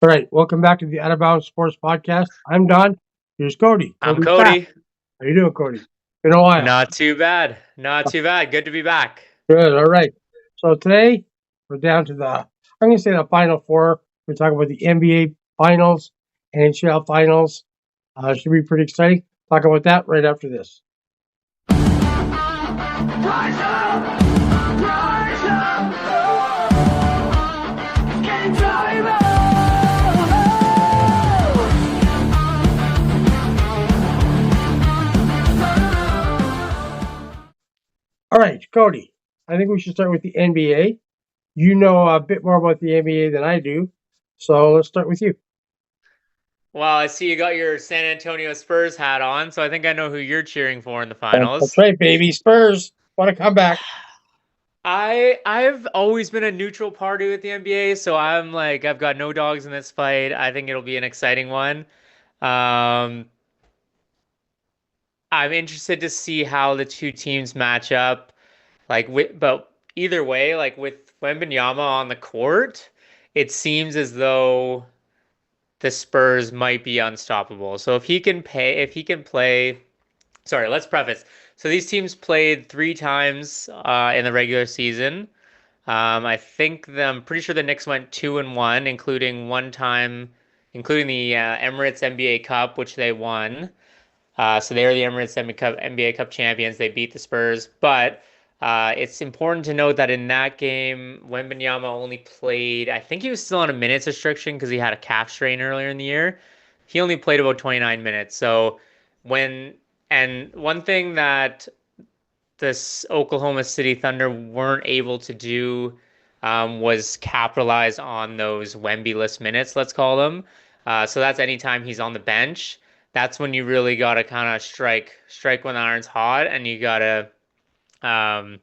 All right, welcome back to the Out of Bounds Sports Podcast. I'm Don. Here's Cody. I'm Cody's back. Cody. How you doing, Cody? Been a while. Not too bad. Not too bad. Good to be back. Good. All right. So today we're down to I'm going to say the final four. We're talking about the NBA Finals, NHL Finals. Should be pretty exciting. Talk about that right after this. Rise up! Rise up! It's game time! All right, Cody. I think we should start with the NBA. You know a bit more about the NBA than I do, so let's start with you. Well, I see you got your San Antonio Spurs hat on, so I think I know who you're cheering for in the That's finals. right, baby. Spurs want to come back. I've always been a neutral party with the NBA, so I've got no dogs in this fight. I think it'll be an exciting one. Um, I'm interested to see how the two teams match up. But either way, like with Wembanyama on the court, it seems as though the Spurs might be unstoppable. So if he can play, sorry, let's preface. So these teams played three times in the regular season. I'm pretty sure the Knicks went 2-1, including one time, including the Emirates NBA Cup, which they won. So they are the Emirates NBA Cup champions. They beat the Spurs, but it's important to note that in that game, Wembanyama only played. I think he was still on a minutes restriction because he had a calf strain earlier in the year. He only played about 29 minutes. So when and one thing that this Oklahoma City Thunder weren't able to do was capitalize on those Wemby-less minutes, let's call them. So that's anytime he's on the bench. That's when you really gotta kind of strike when the iron's hot, and you gotta um,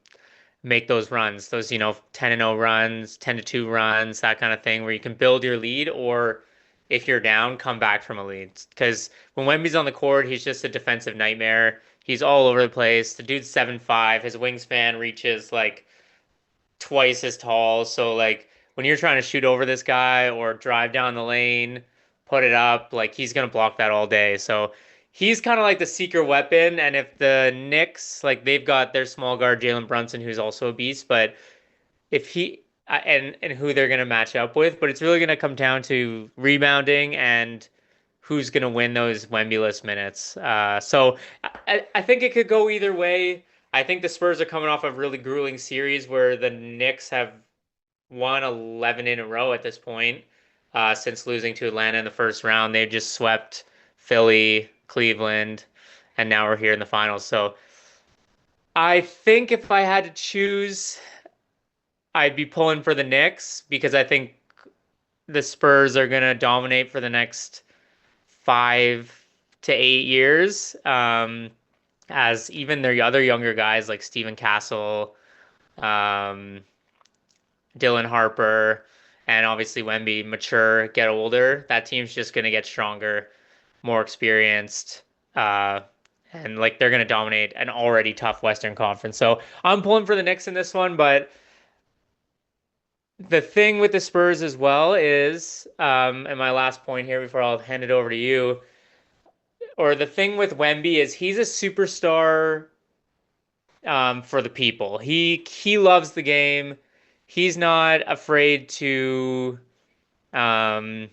make those runs, those 10-0 runs, 10-2 runs, that kind of thing, where you can build your lead, or if you're down, come back from a lead. Because when Wemby's on the court, he's just a defensive nightmare. He's all over the place. The dude's 7'5". His wingspan reaches like twice as tall. So like when you're trying to shoot over this guy or drive down the lane, put it up, like he's gonna block that all day. So he's kind of like the secret weapon. And if the Knicks, like they've got their small guard Jalen Brunson, who's also a beast, but if he and who they're gonna match up with, but it's really gonna come down to rebounding and who's gonna win those Wemby-less minutes. So I think it could go either way. I think the Spurs are coming off a really grueling series where the Knicks have won 11 in a row at this point since losing to Atlanta in the first round. They've just swept Philly, Cleveland, and now we're here in the finals. So I think if I had to choose, I'd be pulling for the Knicks because I think the Spurs are going to dominate for the next 5 to 8 years. As even their other younger guys like Steven Castle, um, Dylan Harper, and obviously Wemby mature, get older. That team's just going to get stronger, more experienced, uh, and like they're going to dominate an already tough Western Conference. So I'm pulling for the Knicks in this one, but the thing with the Spurs as well is, and my last point here before I'll hand it over to you, or the thing with Wemby is he's a superstar for the people. He loves the game. He's not afraid to um,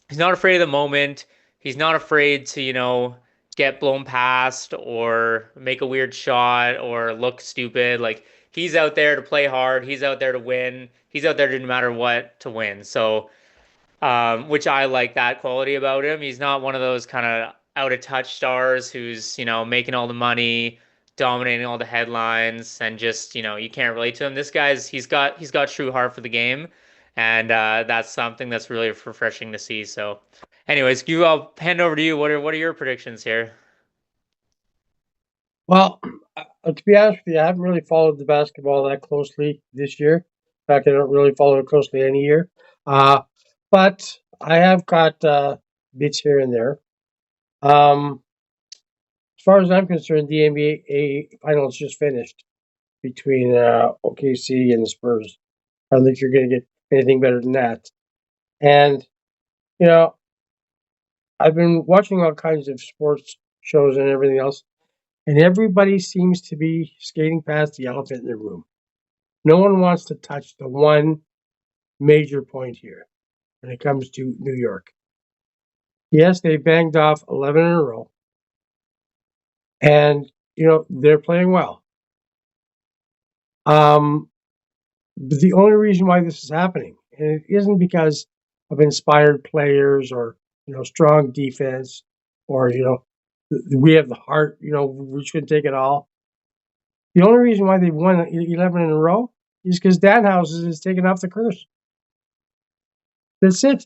he's not afraid of the moment. He's not afraid to, get blown past or make a weird shot or look stupid. Like he's out there to play hard. He's out there to win. He's out there to no matter what to win. So, which I like that quality about him. He's not one of those kind of out of touch stars who's, making all the money, dominating all the headlines, and just, you can't relate to him. This guy's he's got true heart for the game, and that's something that's really refreshing to see. So, anyways, I'll hand over to you. What are your predictions here? Well, to be honest with you, I haven't really followed the basketball that closely this year. In fact, I don't really follow it closely any year. Uh, but I have got bits here and there. Um, as far as I'm concerned, the NBA finals just finished between OKC and the Spurs. I don't think you're going to get anything better than that. And You know, I've been watching all kinds of sports shows and everything else, and everybody seems to be skating past the elephant in the room. No one wants to touch the one major point here when it comes to New York. Yes, they banged off 11 in a row, and they're playing well. Um, but the only reason why this is happening, and it isn't because of inspired players or strong defense, or we have the heart. We should take it all. The only reason why they've won 11 in a row is because Danhausen has taken off the curse. That's it.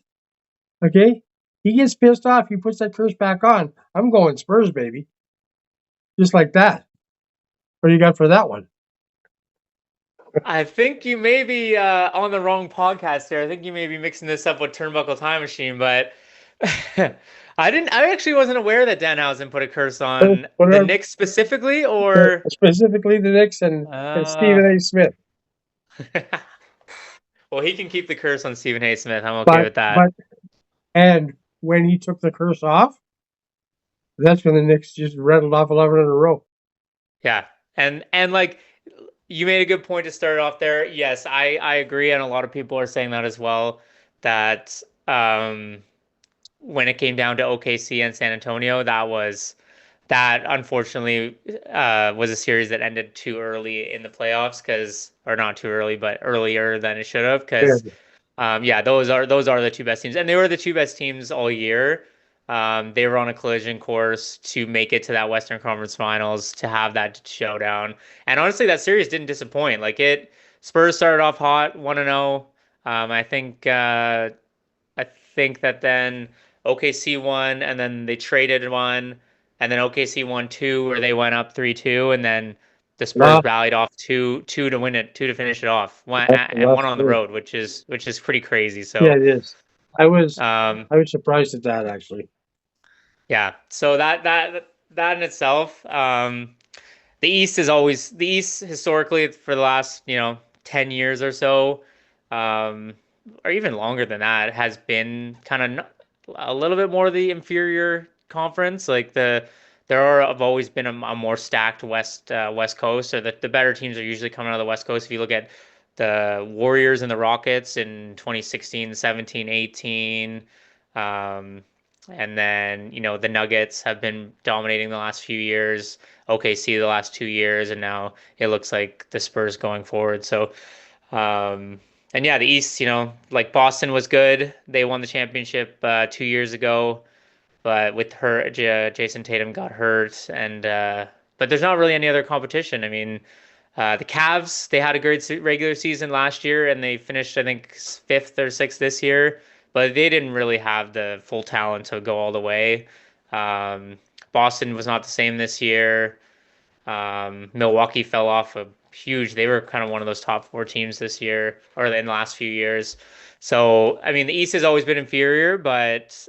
Okay, he gets pissed off. He puts that curse back on. I'm going Spurs, baby, just like that. What do you got for that one? I think you may be on the wrong podcast here. I think you may be mixing this up with Turnbuckle Time Machine, but I didn't. I actually wasn't aware that Danhausen put a curse on What the are Knicks specifically, or specifically the Knicks and uh, Stephen A. Smith? well, he can keep the curse on Stephen A. Smith. I'm okay But with that. but and when he took the curse off, that's when the Knicks just rattled off 11 in a row. Yeah, and like you made a good point to start off there. Yes, I agree, and a lot of people are saying that as well. That when it came down to OKC and San Antonio, that unfortunately was a series that ended too early in the playoffs because, or not too early, but earlier than it should have. Yeah. Because yeah, those are the two best teams, and they were the two best teams all year. They were on a collision course to make it to that Western Conference Finals to have that showdown. And honestly, that series didn't disappoint. Spurs started off hot, 1-0. I think that then OKC won, and then they traded one, and then OKC won two, where they went up 3-2, and then the Spurs Nah, rallied off two to win it, two to finish it off, one and that's one on the true. road, which is pretty crazy. Yeah, So it is. I was um, I was surprised at that actually. yeah, so that in itself, the East historically for the last 10 years or so, um, or even longer than that, has been kind of a little bit more the inferior conference. Have always been a more stacked West Coast, or the better teams are usually coming out of the West Coast. If you look at the Warriors and the Rockets in 2016, 17, 18. Um, and then, the Nuggets have been dominating the last few years. OKC the last 2 years, and now it looks like the Spurs going forward. So, and yeah, the East, like Boston was good. They won the championship 2 years ago, but with her, Jason Tatum got hurt, and but there's not really any other competition. I mean, the Cavs, they had a great regular season last year, and they finished, I think, fifth or sixth this year, but they didn't really have the full talent to go all the way. Um, Boston was not the same this year. Milwaukee fell off a huge. They were kind of one of those top four teams this year, or in the last few years. So, I mean, the East has always been inferior, but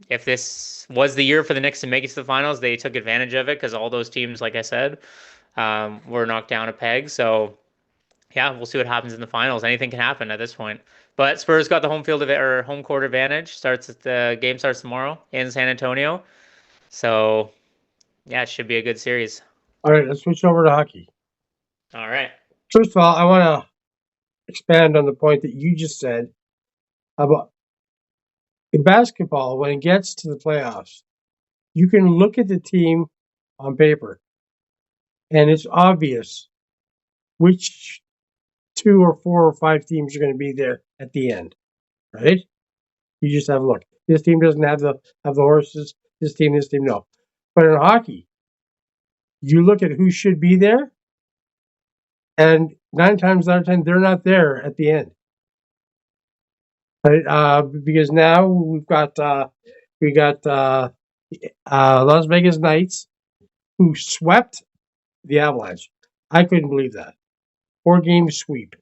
if this was the year for the Knicks to make it to the finals, they took advantage of it because all those teams, like I said, were knocked down a peg. So, yeah, we'll see what happens in the finals. Anything can happen at this point. But Spurs got the home court advantage. The game starts tomorrow in San Antonio. So, yeah, it should be a good series. All right, let's switch over to hockey. All right. First of all, I want to expand on the point that you just said about in basketball. When it gets to the playoffs, you can look at the team on paper, and it's obvious which two or four or five teams are going to be there at the end, right? You just have a look. This team doesn't have the horses. This team, no. But in hockey, you look at who should be there, and 9 times out of 10, they're not there at the end. Right? Because now we got Las Vegas Knights who swept the Avalanche. I couldn't believe that 4-game sweep.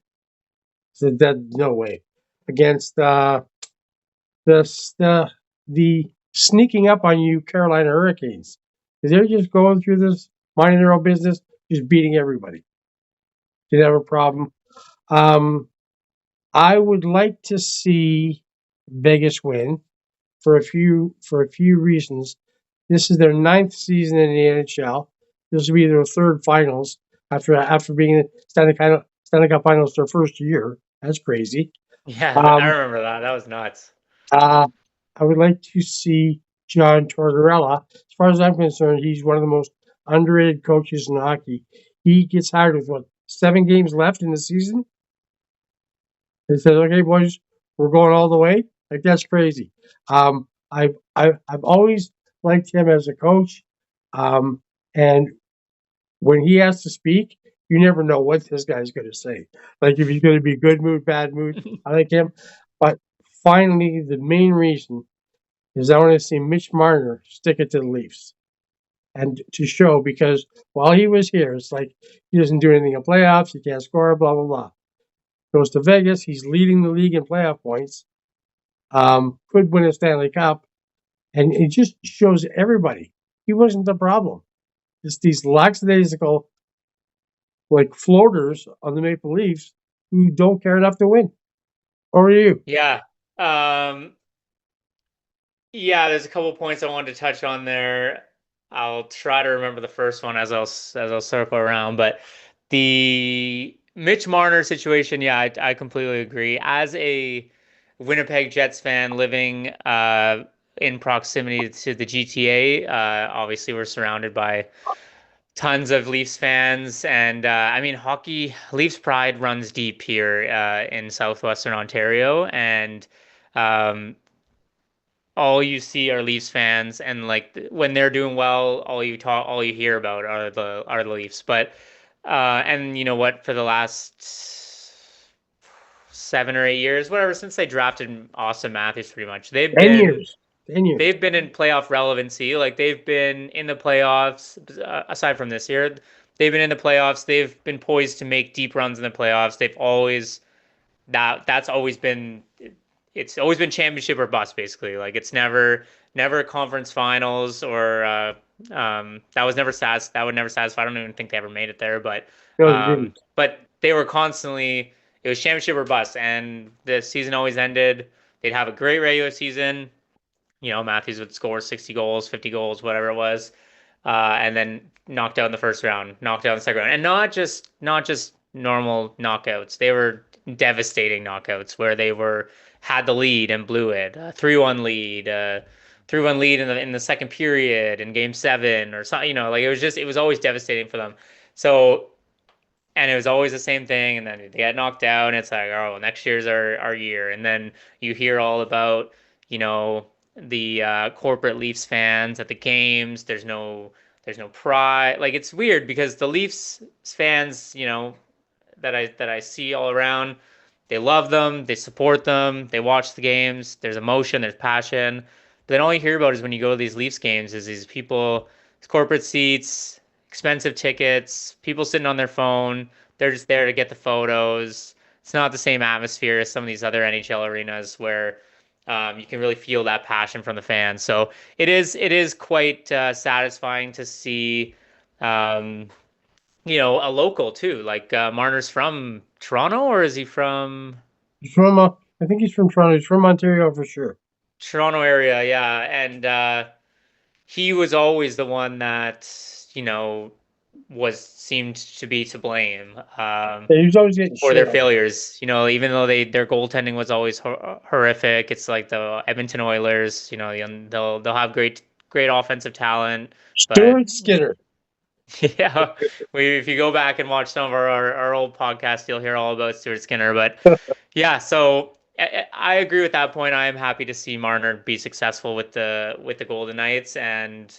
So that no way against the sneaking up on you Carolina Hurricanes because they're just going through this, minding their own business, just beating everybody. Didn't have a problem. I would like to see Vegas win for a few reasons. This is their ninth season in the NHL. This will be their third finals after being in Stanley Cup Finals their first year. That's crazy. Yeah, I Um, remember that. That was nuts. uh, I would like to see John Tortorella. As far as I'm concerned, he's one of the most underrated coaches in hockey. He gets hired with what 7 games left in the season. He says, "Okay, boys, we're going all the way." Like that's crazy. I've always liked him as a coach, and when he has to speak, you never know what this guy's going to say. Like if he's going to be good mood, bad mood. I like him, but finally, the main reason is I want to see Mitch Marner stick it to the Leafs and to show because while he was here, it's like he doesn't do anything in playoffs. He can't score. Blah blah blah. Goes to Vegas. He's leading the league in playoff points. Could win a Stanley Cup, and it just shows everybody he wasn't the problem. It's these lackadaisical like floaters on the Maple Leafs who don't care enough to win. Or you? Yeah. Um, yeah, there's a couple points I wanted to touch on there. I'll try to remember the first one as I'll circle around, but the Mitch Marner situation, yeah, I completely agree. As a Winnipeg Jets fan living in proximity to the GTA, obviously we're surrounded by tons of Leafs fans, and I mean, hockey Leafs pride runs deep here in southwestern Ontario, and um, all you see are Leafs fans, and like when they're doing well, all you hear about are the Leafs. But and you know what? For the last 7 or 8 years, whatever, since they drafted Austin Matthews, pretty much 10 years. 10 years. they've been in playoff relevancy. Like they've been in the playoffs. Aside from this year, they've been in the playoffs. They've been poised to make deep runs in the playoffs. They've always that's always been it's always been championship or bust basically. Like it's never conference finals or that would never satisfy. I don't even think they ever made it there, No, they didn't. but they were constantly it was championship or bust, and the season always ended. They'd have a great regular season. You know, Matthews would score 60 goals, 50 goals, whatever it was, and then knocked out in the first round, knocked out in the second round, and not just normal knockouts. They were devastating knockouts where they were had the lead and blew it, 3-1 lead, 3-1 lead in the second period in Game 7 or something. You know, like it was always devastating for them. So and it was always the same thing. And then they get knocked out, and it's like, oh, next year's our year. And then you hear all about, you know, the corporate Leafs fans at the games. There's no pride. Like it's weird because the Leafs fans, you know, that I see all around, they love them, they support them, they watch the games. There's emotion, there's passion. But then all you hear about is when you go to these Leafs games is these people, corporate seats, expensive tickets, people sitting on their phone. They're just there to get the photos. It's not the same atmosphere as some of these other NHL arenas where you can really feel that passion from the fans. So it is quite satisfying to see, um, a local too. Like Marner's from Toronto, or is he from He's from. I think he's from Toronto. He's from Ontario for sure. Toronto area? Yeah, and he was always the one that was seemed to be to blame Yeah, he was always getting for shit their on. failures. Even though their goaltending was always horrific. It's like the Edmonton Oilers. They'll have great offensive talent, but Stuart Skinner. yeah, if you go back and watch some of our old podcasts, you'll hear all about Stuart Skinner. But yeah, so I agree with that point. I am happy to see Marner be successful with the Golden Knights, and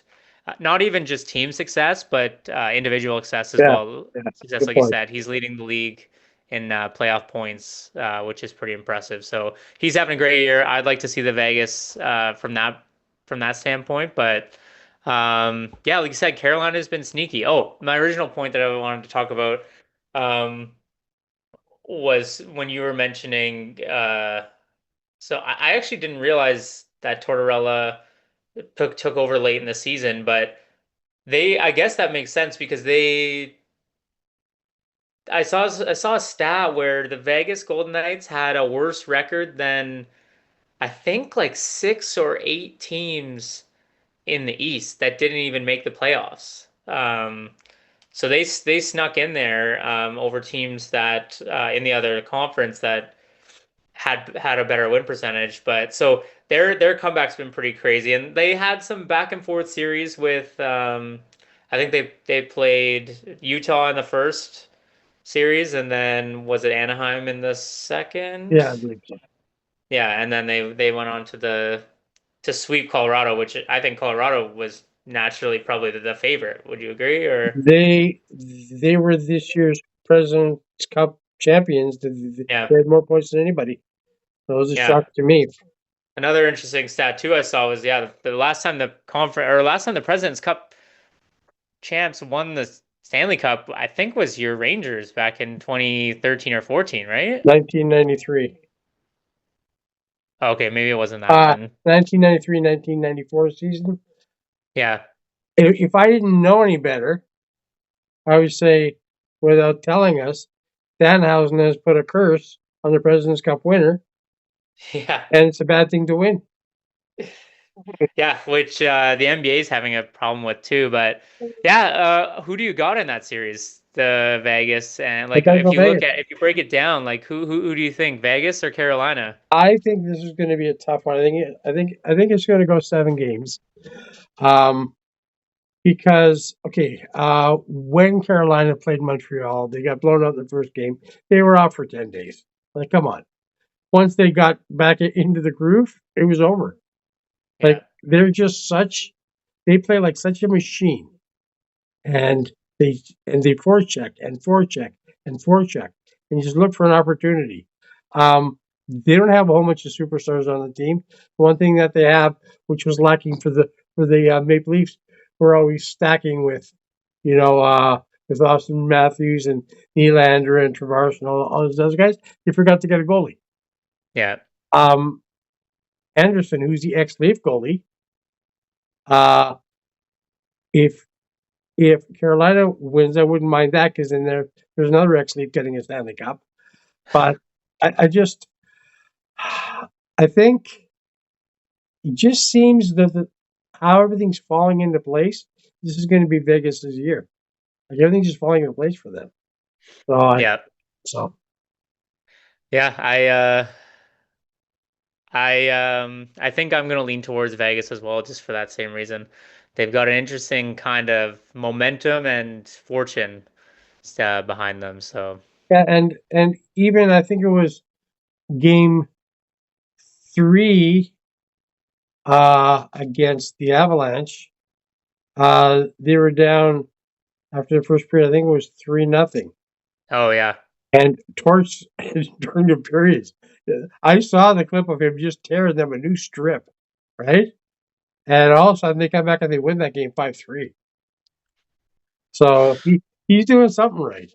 not even just team success, but individual success as Yeah, well. yeah, Success, good like you point. said, he's leading the league in playoff points, which is pretty impressive. So he's having a great year. I'd like to see the Vegas from that standpoint, but. Yeah, like you said, Carolina has been sneaky. Oh, my original point that I wanted to talk about um, was when you were mentioning. So I actually didn't realize that Tortorella took over late in the season, but I guess that makes sense because I saw a stat where the Vegas Golden Knights had a worse record than I think like 6 or 8 teams in the East that didn't even make the playoffs. So they snuck in there over teams that in the other conference that had a better win percentage. But so their comeback's been pretty crazy, and they had some back and forth series with I think they played Utah in the first series, and then was it Anaheim in the second? Yeah, I believe so. Yeah, and then they went on to the to sweep Colorado, which I think Colorado was naturally probably the favorite. Would you agree? Or They were this year's President's Cup champions. yeah, They had more points than anybody. That was a yeah. shock to me. Another interesting stat too I saw was yeah the last time the conference or last time the President's Cup champs won the Stanley Cup I think was your Rangers back in 2013 or 14, right? 1993. Okay, maybe it wasn't that then. 1993, 1994 season. Yeah, If I didn't know any better, I would say, without telling us, Danhausen has put a curse on the President's Cup winner, yeah, and it's a bad thing to win. yeah. Which the NBA is having a problem with too. But yeah, who do you got in that series? The Vegas and I like gotta if go you look Vegas. at if you break it down, like who do you think? Vegas or Carolina? I think this is going to be a tough one. I think it's going to go 7 games. Um, because okay, when Carolina played Montreal, they got blown out in the first game. They were out for 10 days. Like, come on. Once they got back into the groove, it was over. Like Yeah, they're just such. They play like such a machine, and they forecheck and forecheck and forecheck, and you just look for an opportunity. They don't have a whole bunch of superstars on the team. One thing that they have, which was lacking for the Maple Leafs, were always stacking with Austin Matthews and Nylander and Tavares and all those other guys. They forgot to get a goalie. yeah, Um, Anderson, who's the ex-Leaf goalie, uh, if if Carolina wins, I wouldn't mind that because then there's another ex-Leaf getting a Stanley Cup. But I just I think it just seems that how everything's falling into place. This is going to be Vegas' year. Like everything's just falling into place for them. So yeah, so yeah. I think I'm gonna lean towards Vegas as well, just for that same reason. They've got an interesting kind of momentum and fortune behind them. So yeah, and even I think it was game 3 against the Avalanche. They were down after the first period. I think it was 3-0. oh yeah. And Torch during the periods, I saw the clip of him just tearing them a new strip, right? And all of a sudden they come back and they win that game 5-3. So he's doing something right.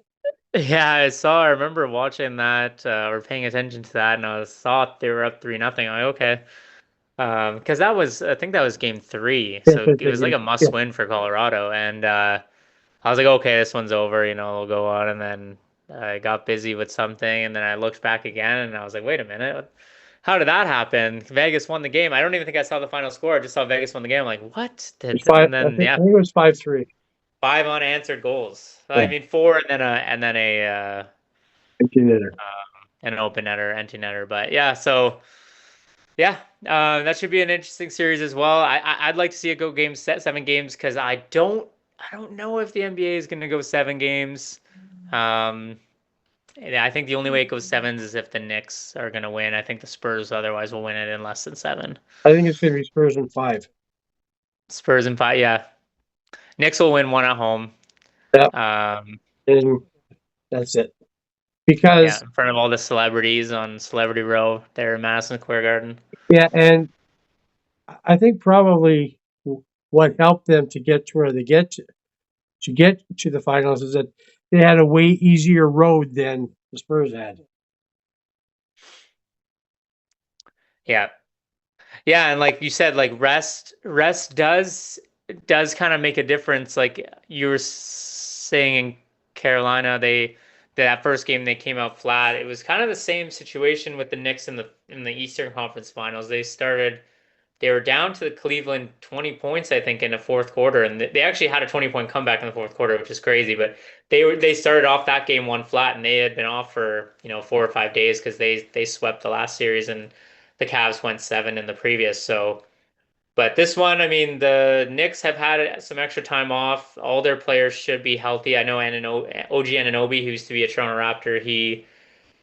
Yeah, I remember watching that or paying attention to that, and I thought they were up 3-0. I'm like, okay. Because I think that was game three. Yes, So I it was think like a yeah. must win for Colorado. And I was like, okay, this one's over, we'll go on. And then I got busy with something, and then I looked back again, and I was like, wait a minute, how did that happen? Vegas won the game. I don't even think I saw the final score. I just saw Vegas won the game. I'm like, what? It's five. And I then think, yeah, I think it was 5-3. five unanswered goals. Yeah, I mean, four, and then an open netter, empty netter. But yeah, so yeah, that should be an interesting series as well. I'd like to see it go game set 7 games because I don't know if the NBA is going to go 7 games. Um, I think the only way it goes sevens is if the Knicks are going to win. I think the Spurs otherwise will win it in less than 7. I think it's going to be Spurs in 5. Spurs in 5, yeah. Knicks will win one at home. Yeah, Um, and that's it. yeah, Because in front of all the celebrities on Celebrity Row there in Madison Square Garden. yeah, and I think probably what helped them to get to where they get to the finals is that they had a way easier road than the Spurs had. Yeah. Yeah, and like you said, like rest does kind of make a difference. Like you were saying in Carolina, that first game they came out flat. It was kind of the same situation with the Knicks in the Eastern Conference Finals. They were down to Cleveland 20 points, I think, in the fourth quarter, and they actually had a 20-point comeback in the fourth quarter, which is crazy. But they started off that game one flat, and they had been off for 4 or 5 days because they swept the last series, and the Cavs went seven in the previous. So, but this one, I mean, the Knicks have had some extra time off. All their players should be healthy. I know OG Anunoby, who used to be a Toronto Raptor,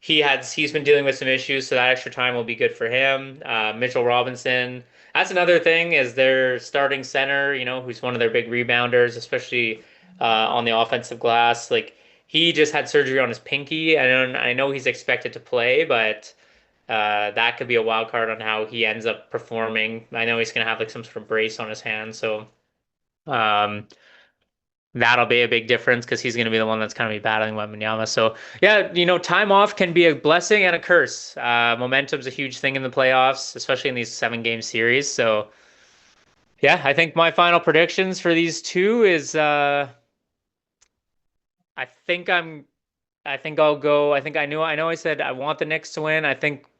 he's been dealing with some issues, so that extra time will be good for him. Mitchell Robinson. That's another thing is their starting center, who's one of their big rebounders, especially on the offensive glass. Like he just had surgery on his pinky. I know he's expected to play, but that could be a wild card on how he ends up performing. I know he's gonna have like some sort of brace on his hand, so um, that'll be a big difference because he's going to be the one that's kind of be battling Wembanyama. So yeah, time off can be a blessing and a curse. Momentum's a huge thing in the playoffs, especially in these 7 game series. So yeah, I think my final predictions for these two is I think I'm I think I'll go. I know I said I want the Knicks to win.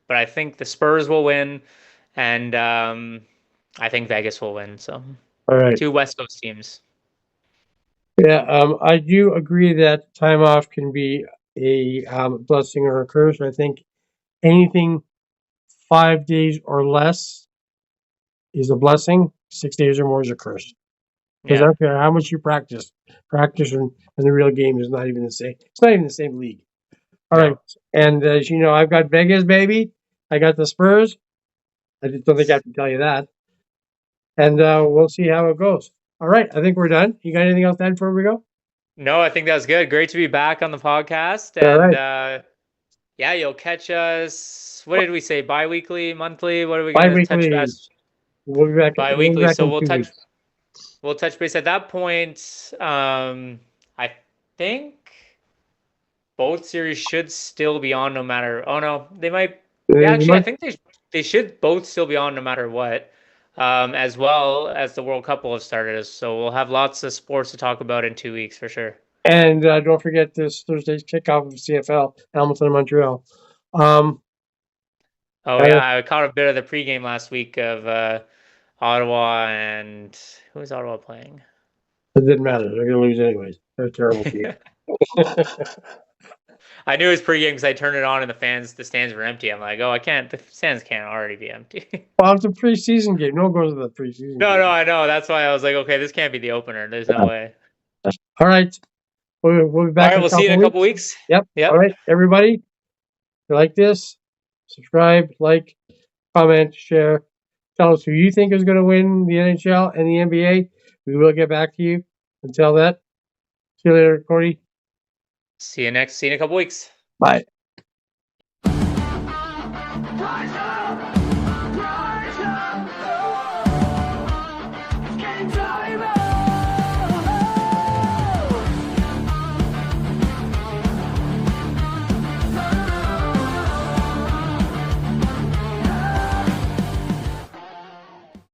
But I think the Spurs will win, and I think Vegas will win. So All right. two West Coast teams. Yeah, I do agree that time off can be a blessing or a curse. I think anything 5 days or less is a blessing. 6 days or more is a curse. Because I Yeah. don't care how much you practice. Practice and the real game is not even the same. It's not even the same league. All right. No. And as you know, I've got Vegas, baby. I got the Spurs. I just don't think I have to tell you that. And we'll see how it goes. All right. I think we're done. You got anything else to add before we go? No, I think that was good. Great to be back on the podcast. All And right. yeah, you'll catch us. What did we say? Bi-weekly, monthly? What are we gonna touch Bi-weekly. base? We'll be back. We'll be Bi-weekly. back So in 2 weeks. we'll touch base at that point. I think both series should still be on no matter. Oh no, they might. Yeah, You actually, I might, think they should both still be on no matter what. As well as the World Cup will have started. So we'll have lots of sports to talk about in 2 weeks for sure. and don't forget this Thursday's kickoff of CFL, Hamilton and Montreal. Um, Oh uh, yeah, I caught a bit of the pregame last week of Ottawa and who was Ottawa playing? it didn't matter. They're going to lose anyways. They're a terrible team. I knew it was pregame because I turned it on and the stands were empty. I'm like, oh, the stands can't already be empty. Well, it's a preseason game. No one goes to the preseason No, game. I know. That's why I was like, okay, this can't be the opener. There's no way. All right. We'll be All back right, in a we'll see you couple in of a couple weeks. weeks. Yep. All Yep. right, everybody. If you like this, subscribe, like, comment, share. Tell us who you think is going to win the NHL and the NBA. We will get back to you. Until that, see you later, Cody. See you in a couple weeks. Bye.